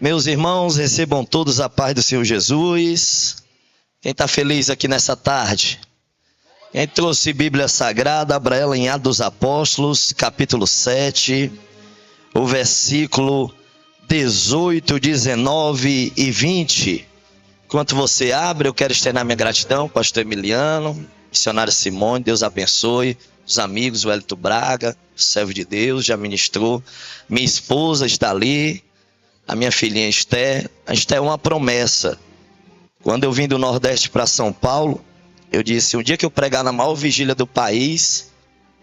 Meus irmãos, recebam todos a paz do Senhor Jesus. Quem está feliz aqui nessa tarde? Quem trouxe Bíblia Sagrada, abra ela em Atos dos Apóstolos, capítulo 7, o versículo 18, 19 e 20. Enquanto você abre, eu quero externar minha gratidão ao pastor Emiliano, missionário Simone, Deus abençoe, os amigos, o Hélito Braga, servo de Deus, já ministrou. Minha esposa está ali, a minha filhinha Esther. A Esther é uma promessa. Quando eu vim do Nordeste para São Paulo, eu disse, um dia que eu pregar na maior vigília do país,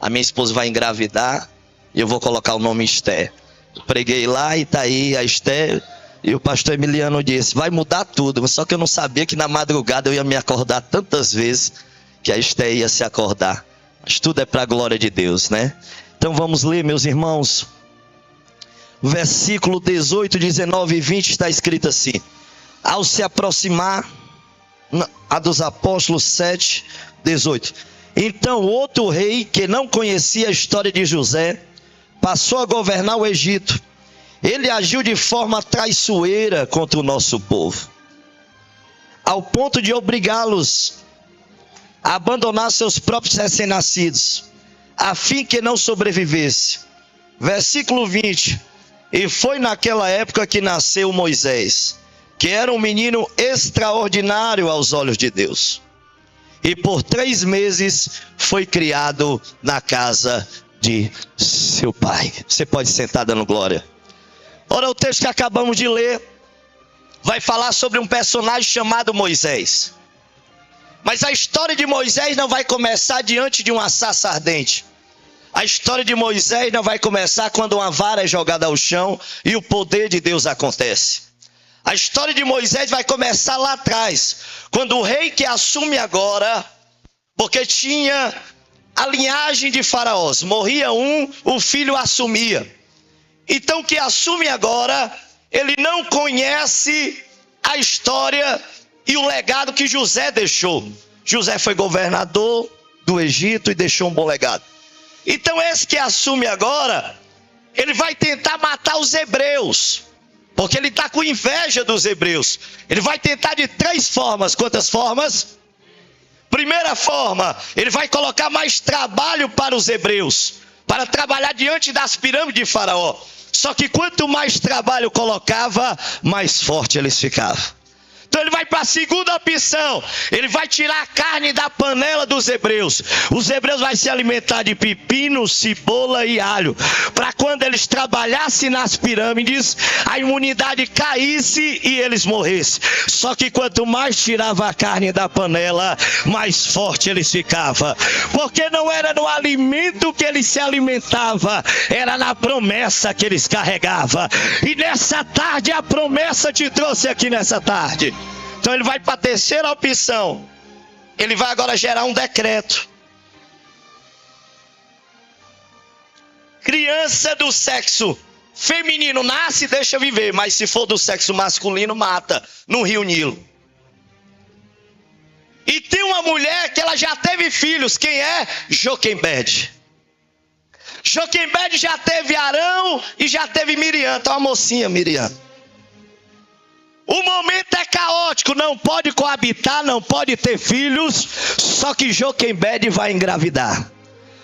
a minha esposa vai engravidar e eu vou colocar o nome Esther. Eu preguei lá e está aí a Esther. E o pastor Emiliano disse, vai mudar tudo. Só que eu não sabia que na madrugada eu ia me acordar tantas vezes que a Esther ia se acordar. Mas tudo é para a glória de Deus, né? Então vamos ler, meus irmãos. Versículo 18, 19 e 20 está escrito assim. Ao se aproximar, a dos Apóstolos 7, 18. Então outro rei que não conhecia a história de José, passou a governar o Egito. Ele agiu de forma traiçoeira contra o nosso povo, ao ponto de obrigá-los a abandonar seus próprios recém-nascidos, a fim que não sobrevivesse. Versículo 20. E foi naquela época que nasceu Moisés, que era um menino extraordinário aos olhos de Deus. E por 3 meses foi criado na casa de seu pai. Você pode sentar dando glória. Ora, o texto que acabamos de ler vai falar sobre um personagem chamado Moisés. Mas a história de Moisés não vai começar diante de uma sarça ardente. A história de Moisés não vai começar quando uma vara é jogada ao chão e o poder de Deus acontece. A história de Moisés vai começar lá atrás, quando o rei que assume agora, porque tinha a linhagem de faraós, morria um, o filho assumia. Então, que assume agora, ele não conhece a história e o legado que José deixou. José foi governador do Egito e deixou um bom legado. Então, esse que assume agora, ele vai tentar matar os hebreus, porque ele está com inveja dos hebreus. Ele vai tentar de 3 formas. Quantas formas? Primeira forma, ele vai colocar mais trabalho para os hebreus, para trabalhar diante das pirâmides de Faraó. Só que quanto mais trabalho colocava, mais forte eles ficavam. Então ele vai para a segunda opção. Ele vai tirar a carne da panela dos hebreus. Os hebreus vão se alimentar de pepino, cebola e alho, para quando eles trabalhassem nas pirâmides, a imunidade caísse e eles morressem. Só que quanto mais tirava a carne da panela, mais forte eles ficavam. Porque não era no alimento que eles se alimentavam, era na promessa que eles carregavam. E nessa tarde a promessa te trouxe aqui nessa tarde. Então ele vai para a terceira opção. Ele vai agora gerar um decreto. Criança do sexo feminino nasce e deixa viver, mas se for do sexo masculino, mata no Rio Nilo. E tem uma mulher que ela já teve filhos. Quem é? Joquebede. Joquebede já teve Arão e já teve Miriam. Então a mocinha Miriam. O momento é caótico, não pode coabitar, não pode ter filhos, só que Joquebede vai engravidar.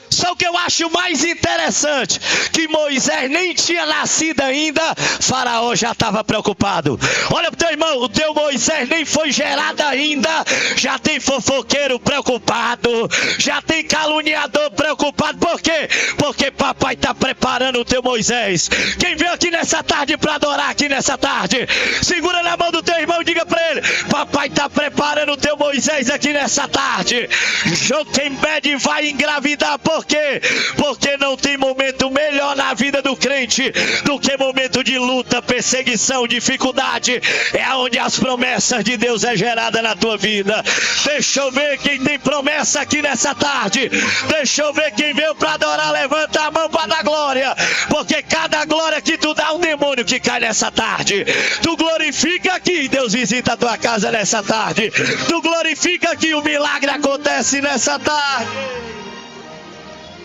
Só que eu acho mais interessante, que Moisés nem tinha nascido ainda, Faraó já estava preocupado. Olha para o teu irmão, o teu Moisés nem foi gerado ainda, já tem fofoqueiro preocupado, já tem caluniador preocupado. Por quê? Porque papai está preparando o teu Moisés. Quem veio aqui nessa tarde para adorar aqui nessa tarde, segura na mão do teu irmão e diga para ele, papai está preparando o teu Moisés aqui nessa tarde. Joquebede vai engravidar. Por quê? Porque não tem momento melhor na vida do crente do que momento de luta, perseguição, dificuldade. É onde as promessas de Deus é gerada na tua vida. Deixa eu ver quem tem promessa aqui nessa tarde. Deixa eu ver quem veio para adorar. Levanta a mão para dar glória, porque cada glória que tu dá, um demônio que cai nessa tarde. Tu glorifica aqui, Deus visita a tua casa nessa tarde. Tu glorifica que o milagre acontece nessa tarde.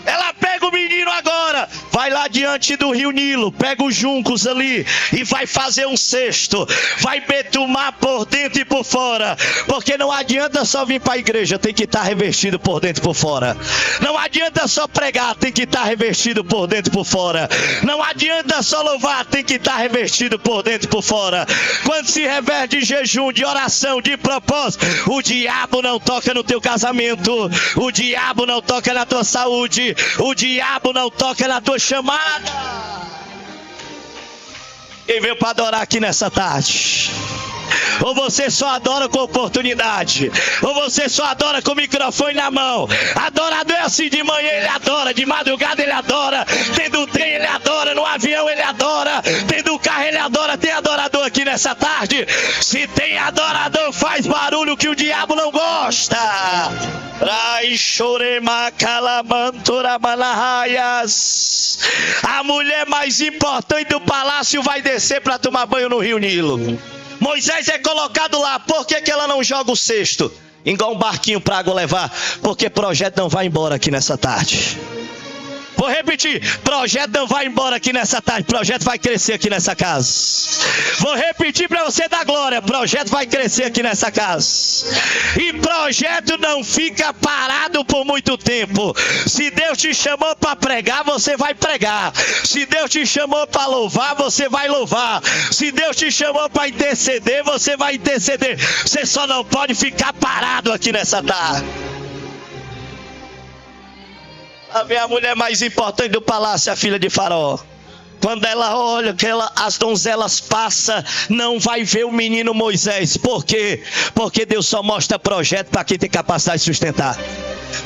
Ela pega o menino agora, vai lá diante do rio Nilo, pega os juncos ali e vai fazer um cesto, vai betumar por dentro e por fora, porque não adianta só vir para a igreja, tem que estar revestido por dentro e por fora. Não adianta só pregar, tem que estar revestido por dentro e por fora. Não adianta só louvar, tem que estar revestido por dentro e por fora. Quando se reveste de jejum, de oração, de propósito, o diabo não toca no teu casamento, o diabo não toca na tua saúde, o diabo não toca na tua chamada. Quem veio para adorar aqui nessa tarde? Ou você só adora com oportunidade, ou você só adora com o microfone na mão. Adorador é assim, de manhã ele adora, de madrugada ele adora, tendo um trem ele adora, no avião ele adora, tendo um carro ele adora. Tem adorador aqui nessa tarde? Se tem adorador, faz barulho que o diabo não gosta. A mulher mais importante do palácio vai descer para tomar banho no rio Nilo. Moisés é colocado lá. Por que ela não joga o cesto igual um barquinho para água levar? Porque projeto não vai embora aqui nessa tarde. Vou repetir, projeto não vai embora aqui nessa tarde, projeto vai crescer aqui nessa casa. Vou repetir para você dar glória, projeto vai crescer aqui nessa casa. E projeto não fica parado por muito tempo. Se Deus te chamou para pregar, você vai pregar. Se Deus te chamou para louvar, você vai louvar. Se Deus te chamou para interceder, você vai interceder. Você só não pode ficar parado aqui nessa tarde. A minha mulher mais importante do palácio, a filha de Faraó. Quando ela olha que as donzelas passam, não vai ver o menino Moisés. Por quê? Porque Deus só mostra projeto para quem tem capacidade de sustentar.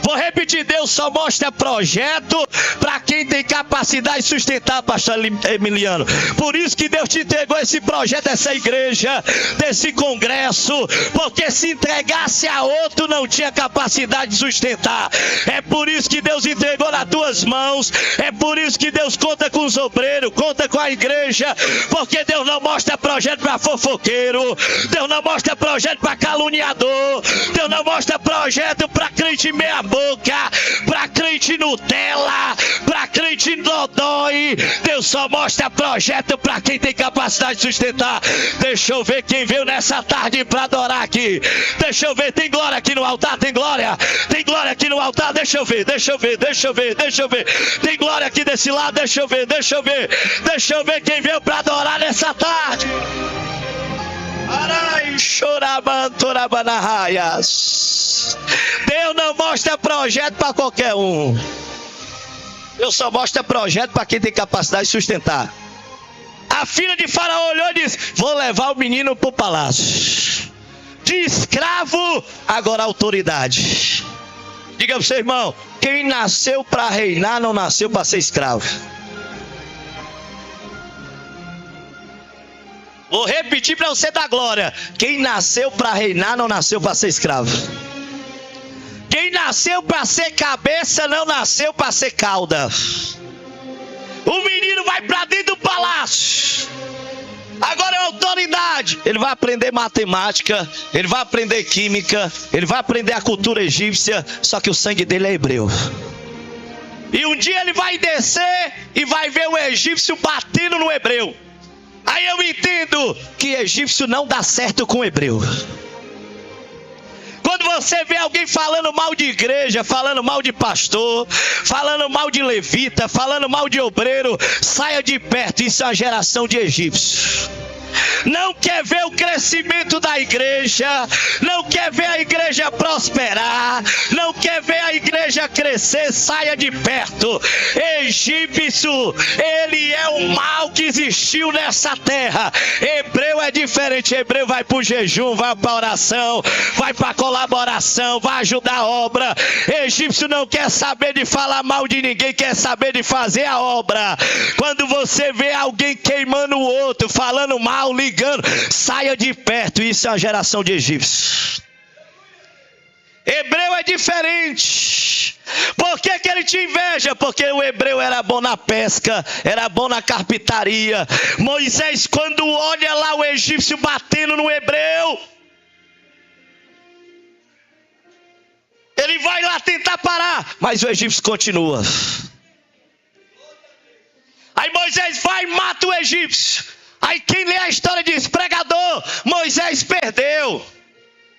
Vou repetir, Deus só mostra projeto para quem tem capacidade de sustentar, pastor Emiliano. Por isso que Deus te entregou esse projeto, essa igreja, desse congresso, porque se entregasse a outro não tinha capacidade de sustentar. É por isso que Deus entregou nas tuas mãos, é por isso que Deus conta com os obreiros, conta com a igreja, porque Deus não mostra projeto para fofoqueiro, Deus não mostra projeto para caluniador, Deus não mostra projeto para crente meia boca, para crente Nutella, para crente dodói. Deus só mostra projeto para quem tem capacidade de sustentar. Deixa eu ver quem veio nessa tarde para adorar aqui. Deixa eu ver, tem glória aqui no altar, tem glória aqui no altar. Deixa eu ver. Tem glória aqui desse lado, deixa eu ver quem veio para adorar nessa tarde. Deus não mostra projeto para qualquer um. Deus só mostra projeto para quem tem capacidade de sustentar. A filha de Faraó olhou e disse: vou levar o menino para o palácio. De escravo, agora autoridade. Diga para o seu irmão: quem nasceu para reinar não nasceu para ser escravo. Vou repetir para você dar glória: quem nasceu para reinar não nasceu para ser escravo. Quem nasceu para ser cabeça não nasceu para ser cauda. O menino vai para dentro do palácio. Agora é autoridade. Ele vai aprender matemática, ele vai aprender química, ele vai aprender a cultura egípcia, só que o sangue dele é hebreu. E um dia ele vai descer e vai ver o egípcio batendo no hebreu. Aí eu entendo que egípcio não dá certo com hebreu. Quando você vê alguém falando mal de igreja, falando mal de pastor, falando mal de levita, falando mal de obreiro, saia de perto. Isso é uma geração de egípcios. Não quer ver o crescimento da igreja, não quer ver a igreja prosperar, não quer ver a igreja crescer, saia de perto. Egípcio, ele é o mal que existiu nessa terra. Hebreu é diferente. Hebreu vai para o jejum, vai para a oração, vai para a colaboração, vai ajudar a obra. Egípcio não quer saber de falar mal de ninguém, quer saber de fazer a obra. Quando você vê alguém queimando o outro, falando mal, ligando, saia de perto. Isso é uma geração de egípcios. Hebreu é diferente. Por que ele te inveja? Porque o hebreu era bom na pesca, era bom na carpintaria. Moisés, quando olha lá o egípcio batendo no hebreu, ele vai lá para tentar parar, mas o egípcio continua. Aí Moisés vai e mata o egípcio. Aí quem lê a história diz: pregador, Moisés perdeu.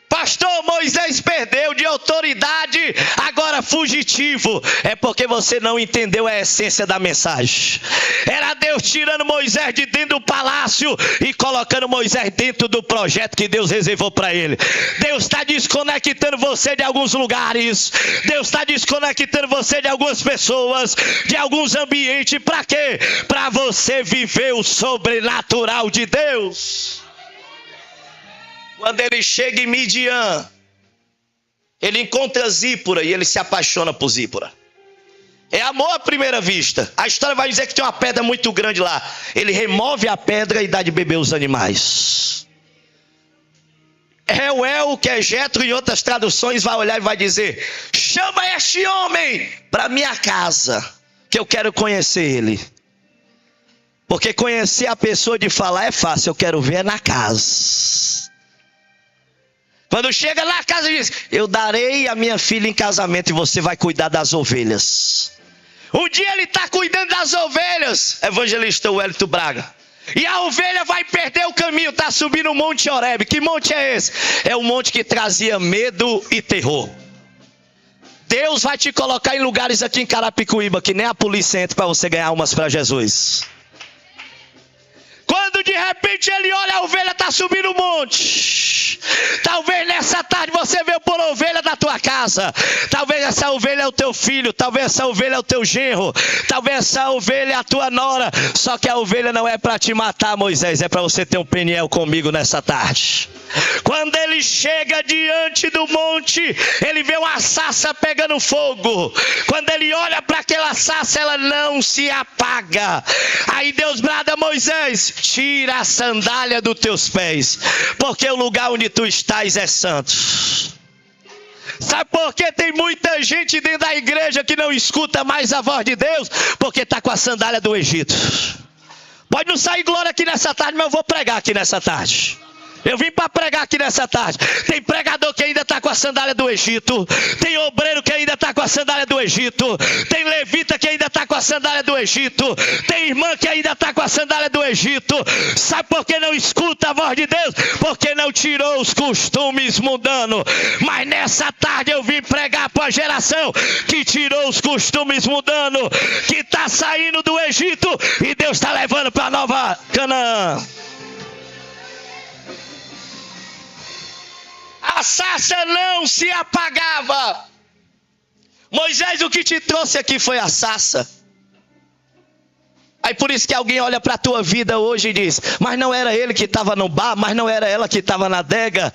Pastor, Moisés perdeu de autoridade, agora fugitivo. É porque você não entendeu a essência da mensagem. Era Deus tirando Moisés de dentro do palácio e colocando Moisés dentro do projeto que Deus reservou para ele. Deus está desconectando você de alguns lugares. Deus está desconectando você de algumas pessoas, de alguns ambientes. Para quê? Para você viver o sobrenatural de Deus. Quando ele chega em Midian, ele encontra Zípora e ele se apaixona por Zípora. É amor à primeira vista. A história vai dizer que tem uma pedra muito grande lá. Ele remove a pedra e dá de beber os animais. Reuel, que é Jetro, em outras traduções, vai olhar e vai dizer: chama este homem para minha casa, que eu quero conhecer ele. Porque conhecer a pessoa de falar é fácil, eu quero ver na casa. Quando chega na casa diz: eu darei a minha filha em casamento e você vai cuidar das ovelhas. Um dia ele está cuidando das ovelhas, evangelista Wellington Braga, e a ovelha vai perder o caminho, está subindo o Monte Horebe. Que monte é esse? É o monte que trazia medo e terror. Deus vai te colocar em lugares aqui em Carapicuíba que nem a polícia entra para você ganhar umas para Jesus. Quando de repente ele olha, a ovelha está subindo o monte. Talvez nessa tarde você veio por ovelha da tua casa. Talvez essa ovelha é o teu filho. Talvez essa ovelha é o teu genro. Talvez essa ovelha é a tua nora. Só que a ovelha não é para te matar, Moisés. É para você ter um peniel comigo nessa tarde. Quando ele chega diante do monte, ele vê uma sarça pegando fogo. Quando ele olha para aquela sarça, ela não se apaga. Aí Deus brada: Moisés, tira a sandália dos teus pés, porque o lugar onde tu estás é santo. Sabe por que tem muita gente dentro da igreja que não escuta mais a voz de Deus? Porque está com a sandália do Egito. Pode não sair glória aqui nessa tarde, mas eu vou pregar aqui nessa tarde. Eu vim para pregar aqui nessa tarde. Tem pregador que ainda está com a sandália do Egito. Tem obreiro que ainda está com a sandália do Egito. Tem levita que ainda está com a sandália do Egito. Tem irmã que ainda está com a sandália do Egito. Sabe por que não escuta a voz de Deus? Porque não tirou os costumes mundanos. Mas nessa tarde eu vim pregar para a geração que tirou os costumes mundanos, que está saindo do Egito e Deus está levando para Nova Canaã. A sarça não se apagava. Moisés, o que te trouxe aqui foi a sarça. Aí por isso que alguém olha para a tua vida hoje e diz: mas não era ele que estava no bar, mas não era ela que estava na adega.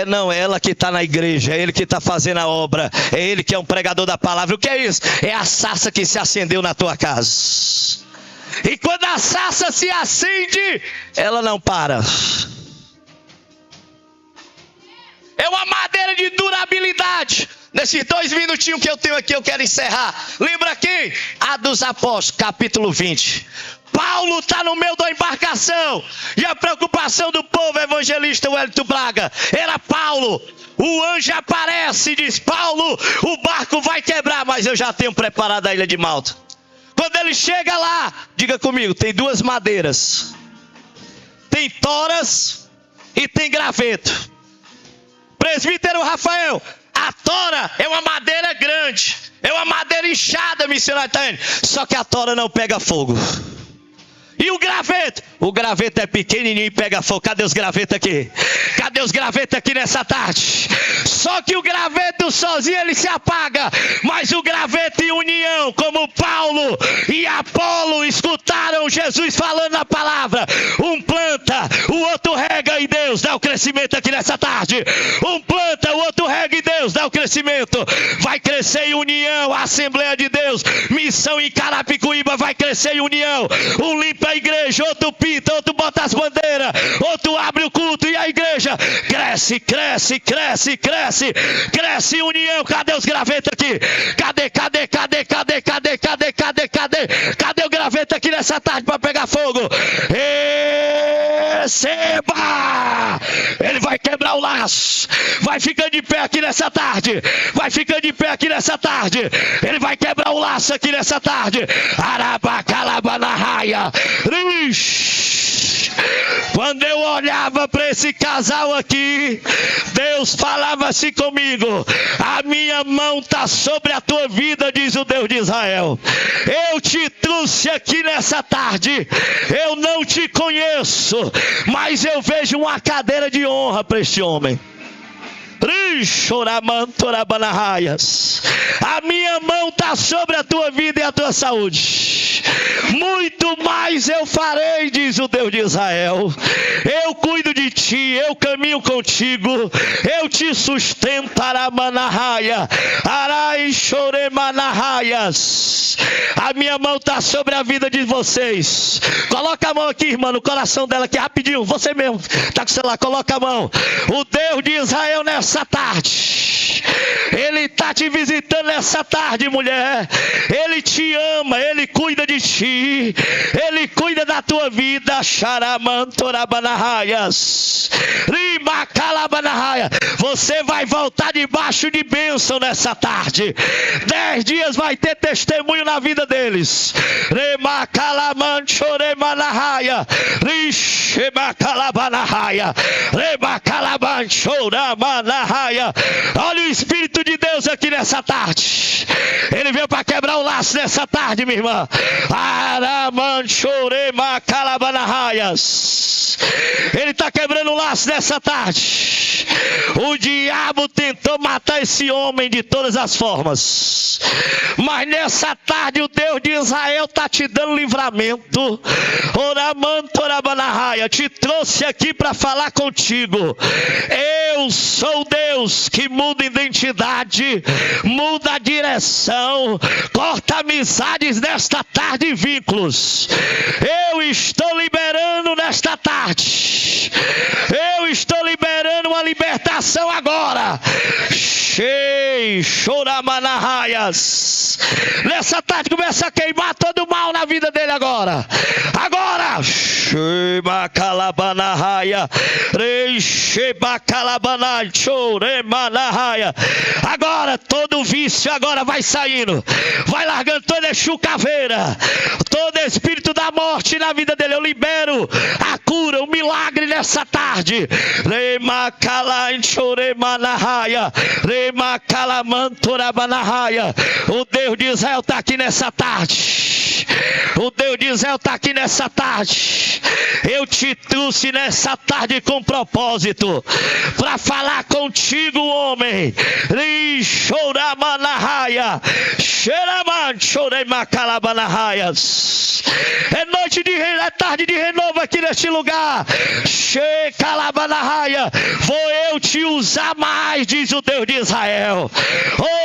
Não, é ela que está na igreja, é ele que está fazendo a obra, é ele que é um pregador da palavra. O que é isso? É a sarça que se acendeu na tua casa. E quando a sarça se acende, ela não para. É uma madeira de durabilidade. Nesses 2 minutinhos que eu tenho aqui, eu quero encerrar. Lembra quem? Atos dos Apóstolos, capítulo 20. Paulo está no meio da embarcação. E a preocupação do povo, evangelista Wellington Braga, era Paulo. O anjo aparece e diz: Paulo, o barco vai quebrar, mas eu já tenho preparado a ilha de Malta. Quando ele chega lá, diga comigo, tem 2 madeiras. Tem toras e tem graveto. Presbítero Rafael, a tora é uma madeira grande, é uma madeira inchada, missionário Taine, só que a tora não pega fogo. E o graveto? O graveto é pequenininho e pega fogo. Cadê os gravetos aqui? Cadê os gravetos aqui nessa tarde? Só que o graveto sozinho ele se apaga, mas o graveto em união, como Paulo e Apolo escutaram Jesus falando a palavra. Um planta, o outro rega e Deus dá o crescimento aqui nessa tarde. Um planta, o outro rega e Deus dá o crescimento. Vai crescer em união a Assembleia de Deus. Missão em Carapicuíba vai crescer em união. Um limpa a igreja, outro pinta, outro bota as bandeiras, outro abre o culto e a igreja cresce, cresce, cresce, cresce, cresce em união. Cadê os gravetos aqui? Cadê o graveto aceita aqui nessa tarde para pegar fogo. Receba! Ele vai quebrar o laço. Vai ficando de pé aqui nessa tarde. Vai ficando de pé aqui nessa tarde. Ele vai quebrar o laço aqui nessa tarde. Arabacalabanahaya. Quando eu olhava para esse casal aqui, Deus falava assim comigo: a minha mão está sobre a tua vida, diz o Deus de Israel. Eu te trouxe aqui nessa tarde. Eu não te conheço, mas eu vejo uma cadeira de honra para este homem. A minha mão está sobre a tua vida e a tua saúde. Muito mais eu farei, diz o Deus de Israel. Eu cuido de ti, eu caminho contigo, eu te sustento. Aramanahaya, Araixoremanahayas. A minha mão está sobre a vida de vocês. Coloca a mão aqui, irmã, no coração dela aqui, rapidinho. Você mesmo está com o celular, coloca a mão. O Deus de Israel nessa tarde, Ele está te visitando nessa tarde, mulher. Ele te ama, Ele cuida de ti, Ele cuida da tua vida. Xaramantorabanahayas, Rimacalabanahaya. Você vai voltar debaixo de bênção nessa tarde. 10 dias vai ter testemunho na vida deles. Remacalamanchoremanahaya, Rishemacalabanahaya, Remacalamanchoramanahaya. Olha o Espírito de Deus aqui nessa tarde. Ele veio para quebrar o laço nessa tarde, minha irmã. Aramanchoremacalabanahayas. Ele está quebrando o laço nessa tarde. O diabo tentou matar esse homem de todas as formas, mas nessa tarde o Deus de Israel está te dando livramento. Oramantorabanahaya, te trouxe aqui para falar contigo. Eu sou Deus que muda identidade, muda a direção, corta amizades nesta tarde e vínculos. Eu estou liberando nesta tarde. Eu estou liberando uma libertação agora. Choramanahayas. Nessa tarde começa a queimar todo o mal na vida dele agora. Agora. Shebacalabanahaya. Reixebacalabanai. Choremanahaya. Agora todo vício agora vai saindo. Vai largando toda chucaveira, todo espírito da morte na vida dele. Eu libero a cura, o milagre nessa tarde. Remacalainchoremanahaya, Remacalamantorabanahaya. O Deus de Israel está aqui nessa tarde. O Deus de Israel está aqui nessa tarde. Eu te trouxe nessa tarde com propósito para falar contigo, homem. Choramanahaya, Xeramanchoremacalabanahayas. É noite de é tarde de renovo aqui neste lugar. Shekalabanahaya. Vou eu te usar mais, diz o Deus de Israel.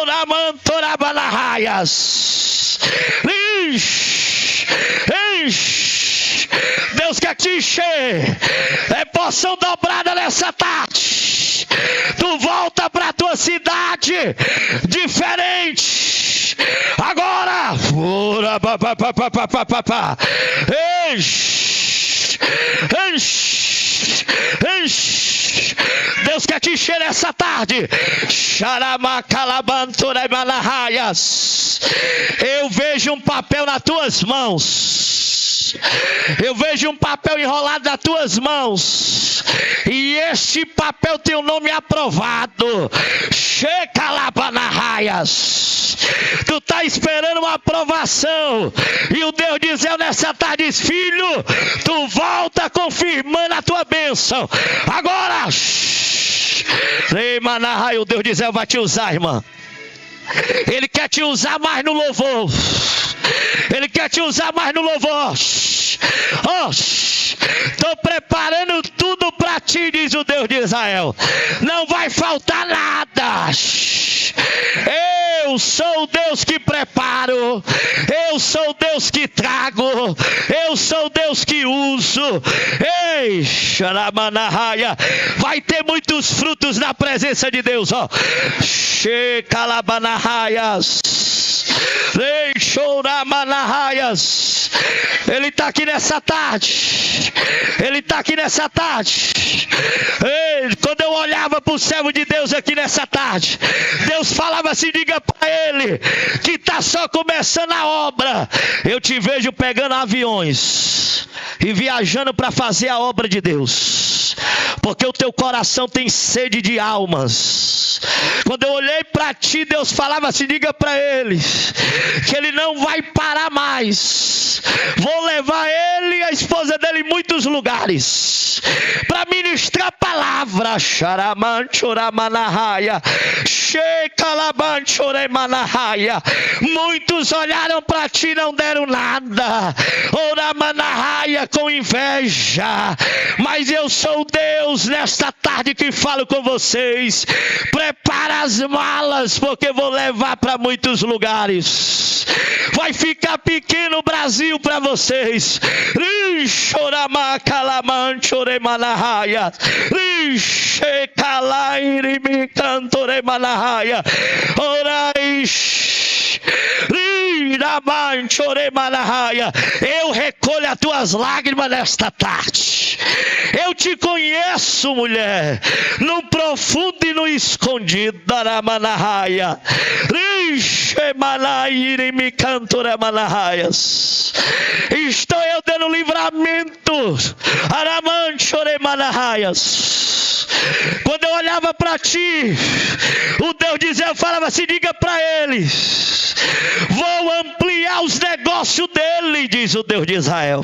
Oramantorabanahayas. Deus quer te encher. É porção dobrada nessa tarde. Tu volta para tua cidade diferente. Agora. Deus quer te encher essa tarde. Xaramacalabantoremanahayas. Eu vejo um papel nas tuas mãos. Eu vejo um papel enrolado nas tuas mãos. E este papel tem o nome aprovado. Shekalabanahayas. Tu está esperando uma aprovação. E o Deus de Israel nessa tarde diz: filho, tu volta confirmando a tua bênção. Agora. O Deus de Israel vai te usar, irmã. Ele quer te usar mais no louvor. Ele quer te usar mais no louvor. Estou preparando tudo para ti, diz o Deus de Israel. Não vai faltar nada. Eu sou o Deus que preparo. Eu sou o Deus que trago. Eu sou o Deus que uso. Ei, Xaramanahaya. Vai ter muitos frutos na presença de Deus, ó. Shekalabanahayas. Ele está aqui nessa tarde. Ele está aqui nessa tarde. Quando eu olhava para o servo de Deus aqui nessa tarde, Deus falava assim: diga para ele que está só começando a obra. Eu te vejo pegando aviões e viajando para fazer a obra de Deus, porque o teu coração tem sede de almas. Quando eu olhei para ti, Deus falava assim: diga para ele que ele não vai parar mais. Vou levar ele e a esposa dele em muitos lugares para ministrar a palavra. Muitos olharam para ti e não deram nada, com inveja. Mas eu sou Deus nesta tarde que falo com vocês. Prepara as malas, porque vou levar para muitos lugares. Vai ficar pequeno o Brasil para vocês. Eu recolho as tuas lágrimas nesta tarde. Eu te conheço, mulher, no profundo e no escondido. Estou eu dando livramento. Quando eu olhava para ti, o Deus dizia, eu falava assim: diga para eles, vou ampliar os negócios dele, diz o Deus de Israel.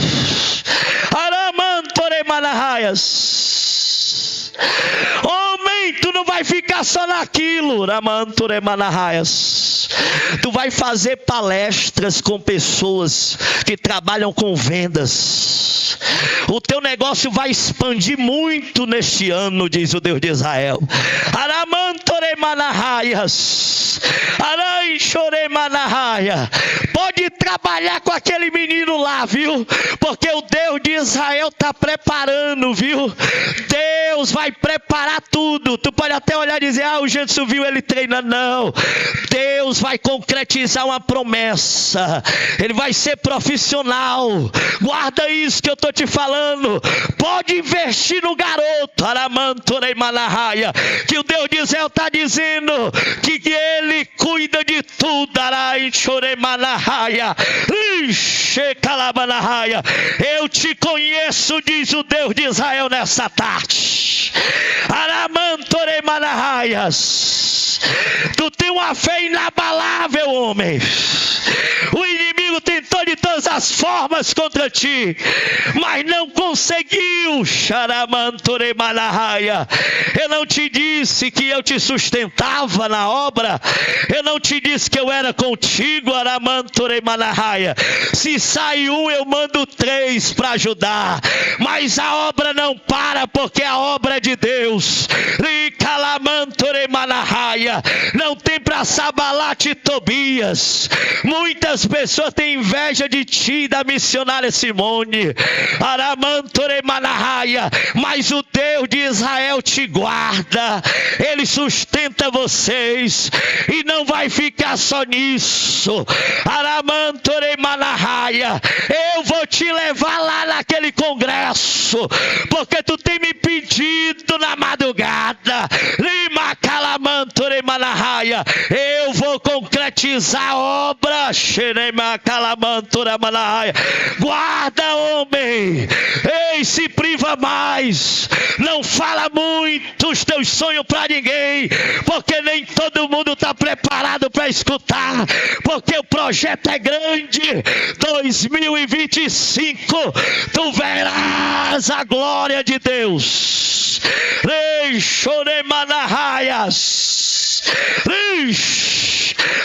Homem, tu não vai ficar só naquilo. Tu vai fazer palestras com pessoas que trabalham com vendas. O teu negócio vai expandir muito neste ano, diz o Deus de Israel. Pode trabalhar com aquele menino lá, viu? Porque o Deus de Israel está preparando, viu? Deus vai preparar tudo. Tu pode até olhar e dizer: o Gênesis viu ele treinando. Não, Deus vai concretizar uma promessa. Ele vai ser profissional. Guarda isso que eu estou te falando. Pode investir no garoto. Que o Deus de Israel está dizendo que ele cuida de tudo. Eu te conheço, diz o Deus de Israel nessa tarde. Tu tem uma fé inabalável, homem. O inimigo tentou de todas as formas contra ti, mas não conseguiu. Eu não te disse que eu te sustentava na obra? Eu não te disse que eu era contigo? Se sai um, eu mando 3 para ajudar. Mas a obra não para, porque a obra é de Deus. Não tem para Sabalate e Tobias. Muitas pessoas têm inveja de ti, da missionária Simone. Mas o Deus de Israel te guarda. Ele sustenta vocês e não vai ficar só nisso. Eu vou te levar lá naquele congresso, porque tu tem me pedido na madrugada. Eu vou concretizar a obra. Guarda, homem. Ei, se priva mais. Não fala muito os teus sonhos para ninguém, porque nem todo mundo está preparado para escutar, porque o projeto é grande. 2025 tu verás a glória de Deus.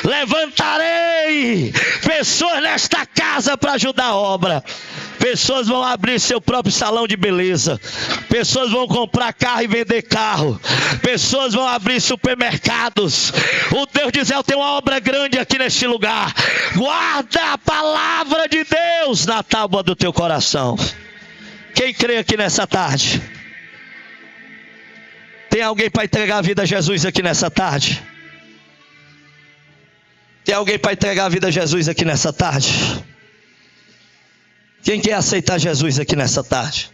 Levantarei pessoas nesta casa para ajudar a obra. Pessoas vão abrir seu próprio salão de beleza. Pessoas vão comprar carro e vender carro. Pessoas vão abrir supermercados. O Deus de Israel tem uma obra grande aqui neste lugar. Guarda a palavra de Deus na tábua do teu coração. Quem crê aqui nessa tarde? Tem alguém para entregar a vida a Jesus aqui nessa tarde? Tem alguém para entregar a vida a Jesus aqui nessa tarde? Quem quer aceitar Jesus aqui nessa tarde?